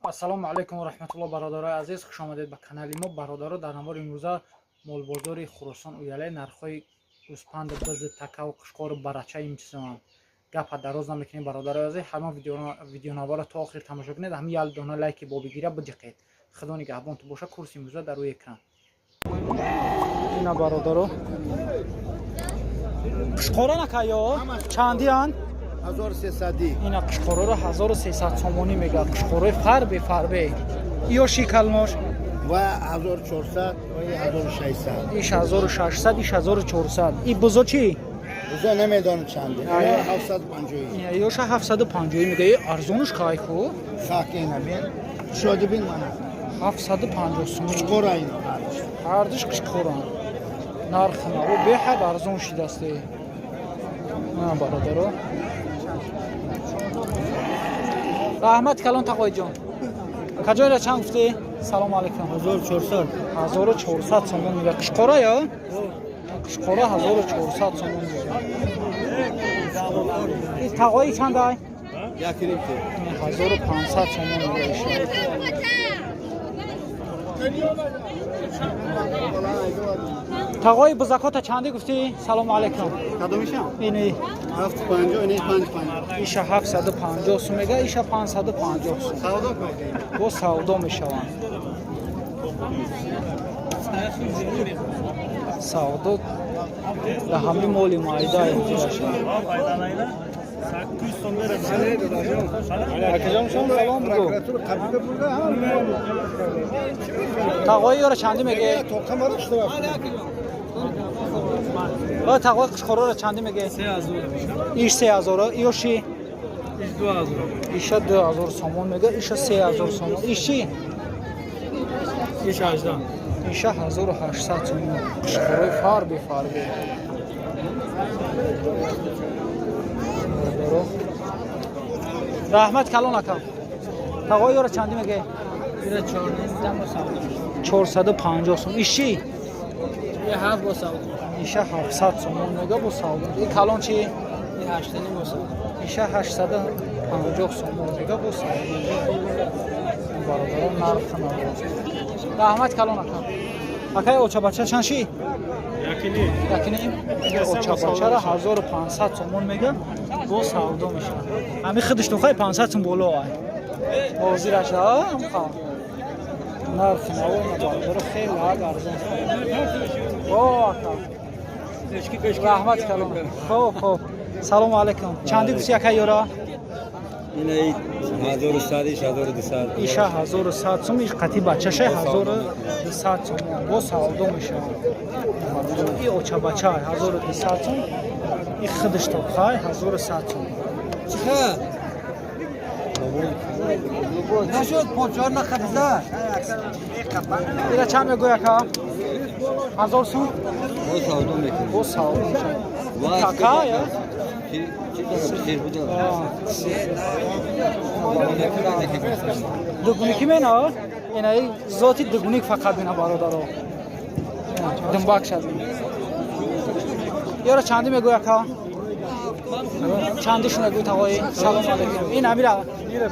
ассалому алайкум ва раҳматуллоҳ. бародарои азиз, хуш омадед ба канали мо. бародаро, дар навбори имрӯза молбозори Хуросон уяле нархҳои гӯспанд, бизи, такаву қушқору барачаи мичизам гапа дароз намекунем. бародарои азиз, ҳама видеонавора то охир тамошо кунед. ҳамин як дона лайки бобигира бидиқед. худо нигаҳбон ту боша. курси имрӯза дар рӯи экран. ина бародаро қушқора накаё чандиан 1300 ина қушқороро 1300 сомонӣ мегӯяд. қушқорои фарбе ё шикалмош ва 1400 ва 1600 иш 1600 иш 1400. И бузо чи бузо намедонам чанде. 750 ёша 750 мегӯяд. арзонуш кайху хаки набин шоди бин мана 750 сом. қушқора ина ҳардуш қушқора нархна о беҳад арзон шидасте. ана бародаро раҳмат калон тақоиҷон. каҷоира чанд гуфтӣ? салому алайкум. 1400 1400 сомон мегӯяд. қушқора ё қушқора 1400 сомон мегӯяд. ин тағои чандай? 1500 сомон мегӯяд. тағои бузакота чанди гуфтӣ? салому алайкум. кадомишам ини 750 ини 550 иша 750 сум мега, иша 550 сум. савдо кун бо савдо мешаванд. савдо да ҳамин моли майда интироша. тағои ёра чанди меге? тағои қушқороро чанди меге? 3000. иш 3000 ёши? иш 2000. иша 2000 сомон мега, иша 3000 сомон. иши? иш 18. иша 1800 сомон. қушқорои фарбе раҳмат калон акам. тағои ёра чанди меге? 450 сом. иши? иша 700 сомон мега бо савдо. ин калон чи? иша 850 сомон мега бо савдо. бародаро нарх навоз. раҳмат калон акам. акай очабача чанши? якини очабачара 1500 сомон мега бо савдо мешавад. ҳами худиш тухай 500 сом боло ай. ҳозираш амха. нарх навоз бародаро хеле арзон. о ака. раҳмат калон. хоб. салому алайкум. чанди гуфти акай ёра? ина 1100 иш 1200. иша 1100 сом, иш қати бачаша 1200 сом бо савдо мешавад. и очабача 1200 сом, и худиш тухай 1100 сом. чиха нашуд почор на хабза ира чанд мегӯяд ка? 1000 сом бо савдо мекунем. бо савдо мешавад. така ё дугуникӣ мена? инаи зоти дугуник фақат бина бародаро. думбак шад. ёра чанди мегӯяд ка? чандиш мегӯй тағои? салому алайкум. ин амира? ина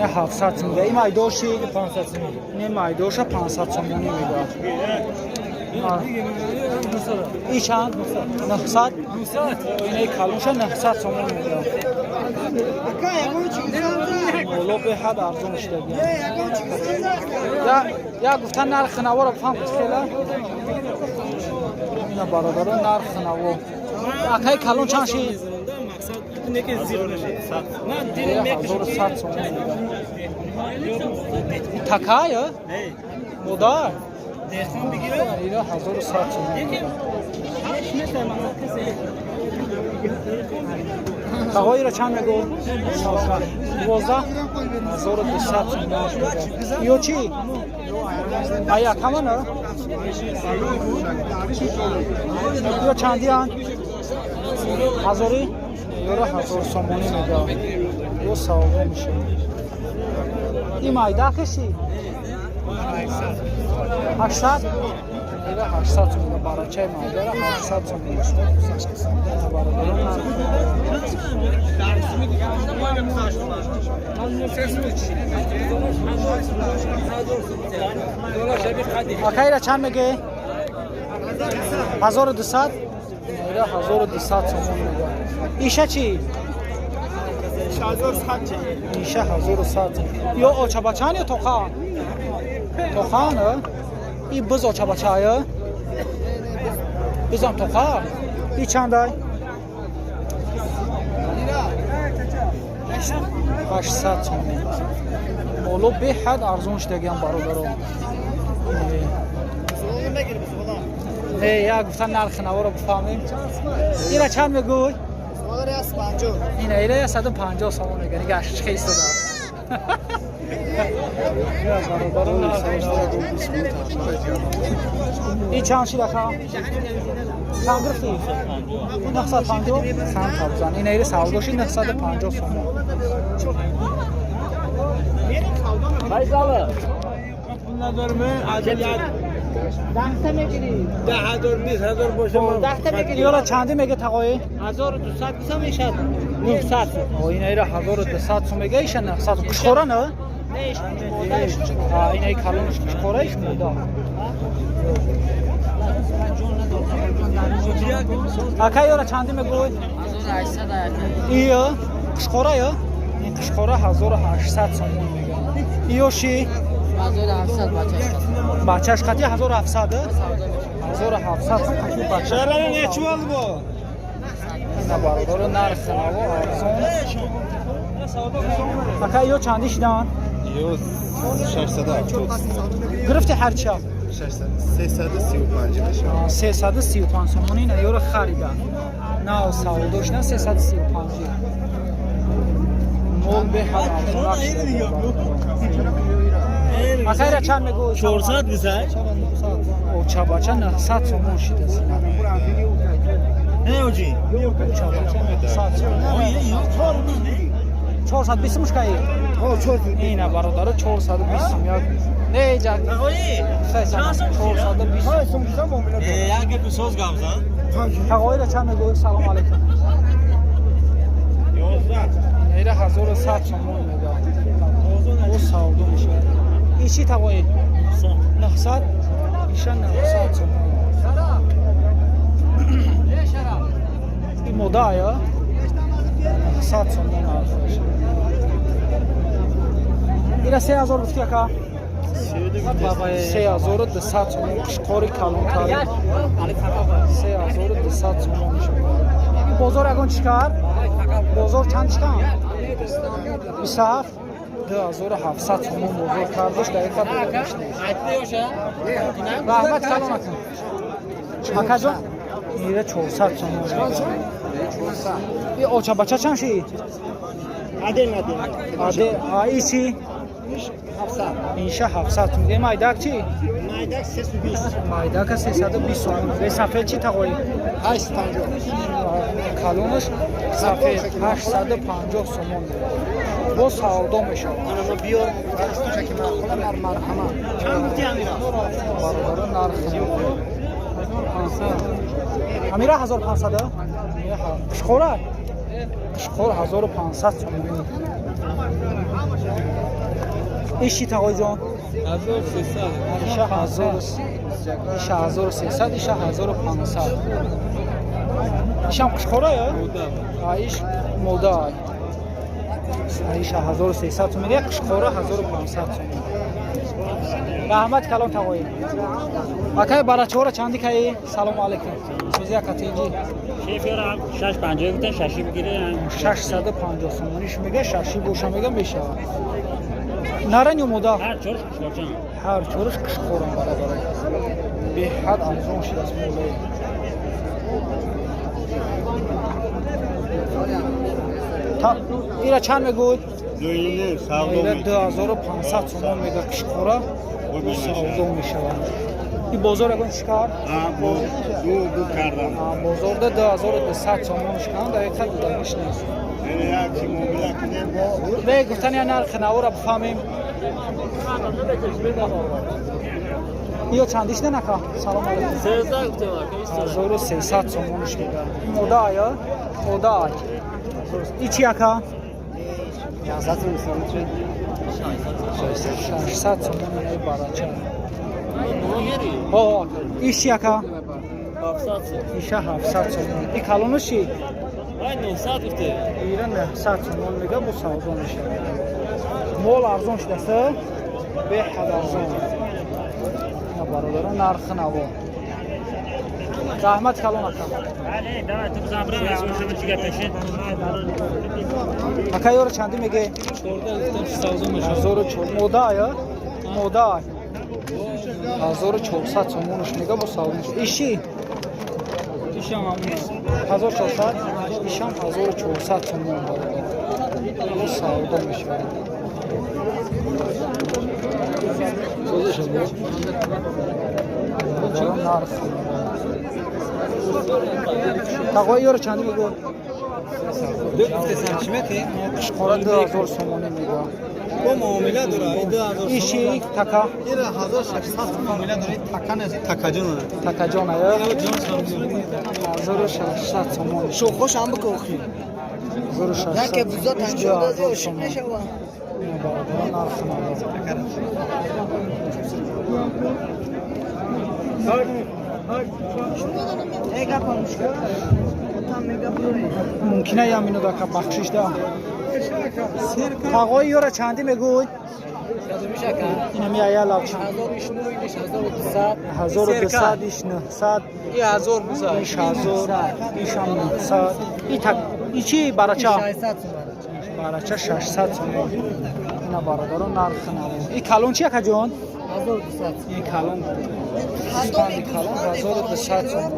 700 сом мегӯяд. ин майдоши? 500 сом. ин майдоша 500 сомонӣ мегӯяд. ин чанд? 900? инаи калонша 900 сомон мегӯяд. боло беҳад арзон шуда. як гуфтан нархи наворо бифаҳм хела. ина бародаро нархи наво. акай калон чанд ши? 1100 сомон мегӯяд. така ё? модар? ина 1100 сомон мегӯяд. тағоиро чанд мегӯ? 12 1200 сомон мегӯяд. ё чи? ай акамана? ё чандиан? 1000? ёра 1000 сомонӣ мегӯяд. бо савдо мешавад. ин майдахеши? 800? ира 800 сом мегӯяд. барачаи майдара 800 сом мегӯяд. бародаро آخه چند میگه 1200 اینا 1200 تومان میگه ایشه چی 1100 ایشه 1100 یا اوچا بچان یا توخان توخانه این بز اوچا بچایه بزم توخان این چند ای 800 تومان مولو به حد ارزونش دیگه برادرو یا گفتن نرخ نوا رو بفهمیم اینا چند میگوی؟ این ایره 150 تومان میگه نگه اشش خیلی داره این چند شیده که؟ چند گرفتی؟ این 950 سند تابزن این ایره سوداشی 950 تومان ندارم عجلیت 10 میگیری 10,000 20,000 باشه من 10 میگیری حالا چندی میگه تقایی 1200 میشه میشه 900 این ایره 1200 سو میگه ایش 900 کشخوره نه این ای کلونش کشخوره ایش مودا اکا یورا چندی میگوی 1800 ایو کشخوره یا این کشخوره 1800 تومان میگه ایو شی 1700 بچهش خطی 1700 1700 خطی بچه شهرانه نچوال بو نه برادر نرخ نوا ارزون اکا ایو چندی شدن 670 گرفتی هر چا 335 میشه 335 تومان این یورو خریدن نه سوداش نه 335 مول به حد اخیر چند میگو 400 میشه او چا بچه 900 تومان شده نه اوجی چا بچه 900 تومان 420 مشکایی ها 400 اینه برادر 420 میاد نه جان آقای 420 ها سمسم مومنه اگه به سوز گامزن تقایر چند میگو سلام علیکم 11 ایره 1100 تومان میگه او سودو میشه ایشی تقایر 900 ایشان 900 تومان این مودا یا 900 تومان ارزش ایره 3000 گفتی اکا 3200 تومان قشقاری کلانتاری 3200 تومان میشه این بازار اگون چیکار؟ بازار چند چکن؟ 27 2700 تومان بازار کردش دقیقا بودنش نیست رحمت کلان اکن اکا جان میره 400 تومان این اوچا بچه چند شید؟ عدل ایسی؟ اینشه 700 تومان مایدک چی؟ مایدک 320 مایدک 320 تومان به سفید چی تقایی؟ 850 کلونش سفید 850 تومان با سودا میشه انا بیار چکی ما مرحمه چند گفتی امیرا برادر نرخ امیرا 1500 کشخوره کشخور 1500 تومان ایشی تقای جان 1300 ایشه 1500 ایشم کشخوره یا؟ ایش مودا ایشه 1300 تومان یک کشخوره 1500 تومان رحمت کلام تقایی اکای برا چورا چندی کهی سلام علیکم سوزی کتیجی شیفیرم 650 گفتن ششی بگیره 650 تومانیش میگه ششی بوشا میگه میشه نرن یا مودا هر چورش کشکورچان هر چورش کشخورم برابر به حد ارزون شده است مولای تا ایره چند میگوی؟ دوینه ایره 2500 تومان میگه کشخوره سودو میشه این بازار اگه چیکار؟ دو کردم بازار ده 2200 تومانش کنم دقیقا بودنش نیست یعنی هرچی معامله کنیم به گفتن یا نرخ نوا را بفهمیم یا چندیش نه نکا سلام علیکم 1300 تومانش میگه این مودا آیا؟ مودا آیا این چی اکا؟ 600 сомон ин барача. О, иш яка? 700. Иша 700 сомон. И калонуши? Ай 900 гуфте. Ира 900 сомон мега бу савдо мешавад. Мол арзон шудаса? Беҳад арзон. Ина бародарон нархи наво. Rahmat kalon aka. Aka yor çandi mege? 1400 moda ya? Moda. 1400 so'monish mega bu savdosh. İşi? İşam 1400. İşam 1400 so'mon bor. Bu savdosh. Sözleşme. Narx. Taqoy yor çandi mege? 400 santimetre. Qora 2000 so'moni mega. Bu muamele dura. 2000. İşi taka. 1800 muamele dura. Takacan ona. Takacan ya. 1600 so'mon. شو خوش هم بکوخی 1600. نه که بزا تنشون دازه و شک نشوه ایگا کنشکا tam mega bluey ممکنه یا اینو داکا بخشش ده تقوی یورا چندی میگوی اینو میایه لاچن 1200 ایش 900 این 1000 بزار ایش 1000 ایش هم 900 ای چی براچه؟ براچه 600 سومون اینا برادران نرخ نمون ای کلون چیه که جون؟ 1200 ای کلون اسپاندی کلون 1200 سومون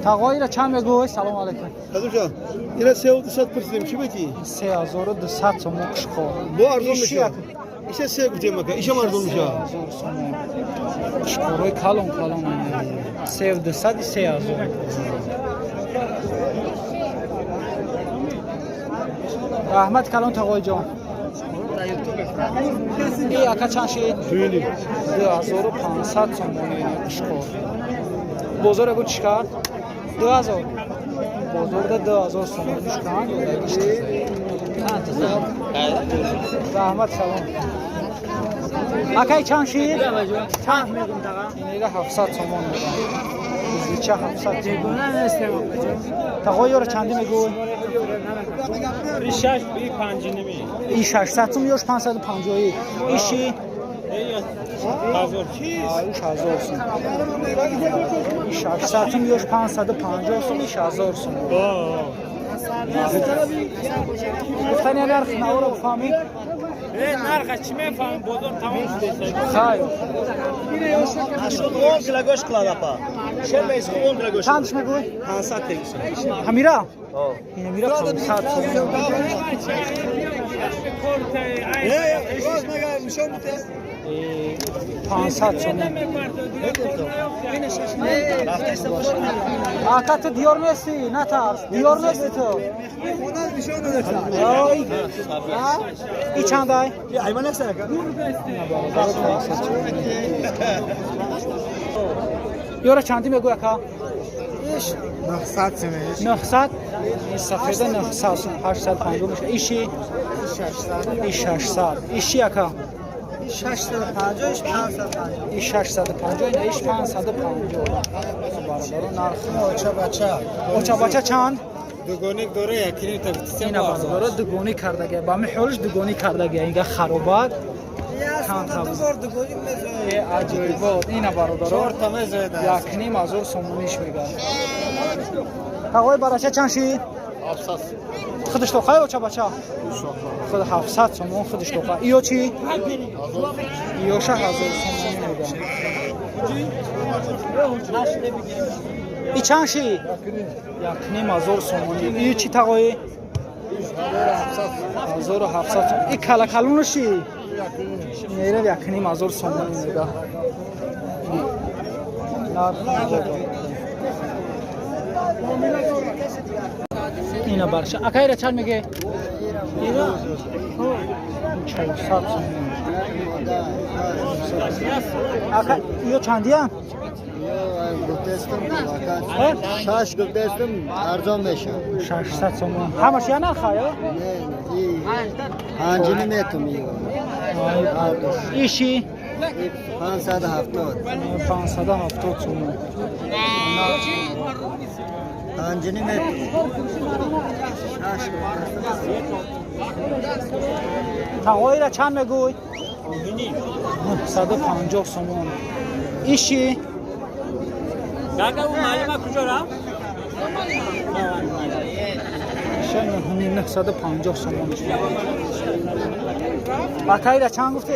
تقوی را چند میگوی؟ سلام علیکم Hocam, yine sevdi sat pırsayım ki peki? 3200 سومون kışko Bu arzulmuş ya. İşte sevdi maka, işe arzulmuş ya. Kışko'yu kalon kalon sevdi sadi 3000 Rahmet kalon taqoy jon ای اکا چند شید؟ Düğünü. 2500 سومونی kışko بزرگ اگو چیکار؟ 2000 بزرگ 2000 سومونی چیکار؟ Rahmet kalon Akay çan şiir? Çan میگم تقا اینه 700 سومون میگم چه 700 تقا یور چندی میگوی؟ Rişaş bir pancini mi? ای 600 سوم یوش 550 ایشی؟ Hazır. ایش 1000 سوم ای 600 سوم یوش 550 سوم ایش 1000 سوم گفتن یه نرخ نورو بفهمی؟ Narxa kime falan bozor tamam işte. خیر 10 kilo göç kıladapa. Şerbeyiz 10 kilo göç. چندش میگوی؟ 500 tekisi. همیرا؟ اینه میرا 500 سوم Roz ne gelmiş o mu test? 500 سوم آقا تو دیار نیستی نه ترس دیار نیستی تو Ondan bir şey olmadı. آی ای چند ای؟ Ya hayvan ne sana? یورا چندی میگو اکا؟ 900 سمش 900 این سفیده 900 850 میشه ایشی؟ 600 ای 600 ایشی اکا؟ 650 550 ای 650 این ایش 550 برادران نرخ اوچا بچه اوچا بچه چند؟ Dugonik dore yakini taktisem اینا برادران دگونی کردگه با می حولش دگونی کردگه اینگه خرابات چند خبز دگونی مزه عجیبات اینا برادران Ortama zöde. یک نیم هزار سومونیش میگن تقوی براچه چند شید؟ 700. خودش توقعی اوچا بچه؟ خود 700 سومون خودش توقع ایو چی؟ ایوشه 1000 سومونی میگن ای چند شید؟ یک نیم هزار سومونی ایو چی تقوی؟ 1700 سومونی ای کلا کلونو شی؟ میره یک نیم هزار سومونی میگن اینا برش اکای را چند میگه؟ اینا 400 اکا ایو چندی هم؟ گفتم ها؟ شاش گفتم ارزان میشه 600 سومون همش یا نه خایا نه این پنجمی میتونم ایشی 570 570 سومون پنجمی میتونم شاش تقایی را چند میگوی 950 سومون ایشی کاکا اون معلومه کجا رفت؟ شنو 950 سومون بقایی را چند گفتی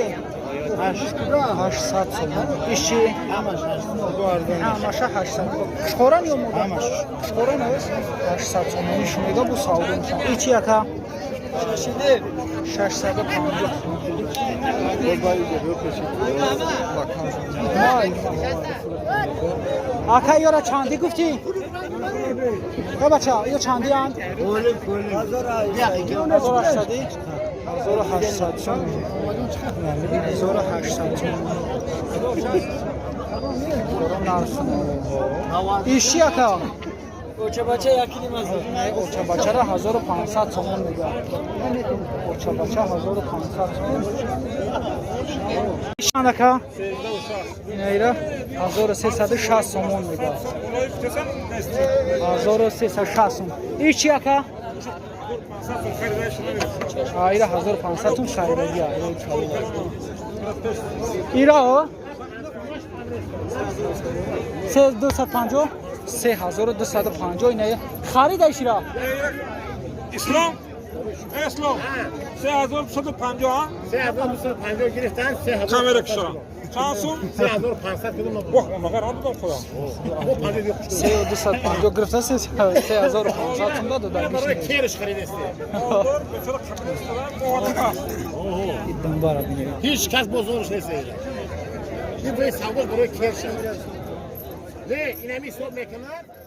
800 سومون ایشی همش 800 شخوران یا مودا شخوران است 800 سومون ایش میگه بو ساودون ایچی یکا 650 آکا یورا چندی گفتی؟ یا بچه یا چندی هند؟ 1800 1800 سومون 1800 سومون ایشی یکا اوچه بچه یکی مزه اوچه بچه را 1500 سومون میگه اوچه بچه 1500 سومون ایشان دکا ایره 1360 سومون میگه 1360 سومون ایچی یکا ایره 1500 تون خریده بیا ایره 3250 3250 اینه خرید ایشیرا اسلام اسلام 3250 3250 گرفتن 3000 کامera کشورم چند سوم 3500 کدوم واه مگر آن دادم خدا 3250 گرفته 3500 تون داد برای کیرش خریدسته ایدن بارا بینید هیچ کس بزرگش نیست این برای سوار برای کیرش نه این همی صبح میکنن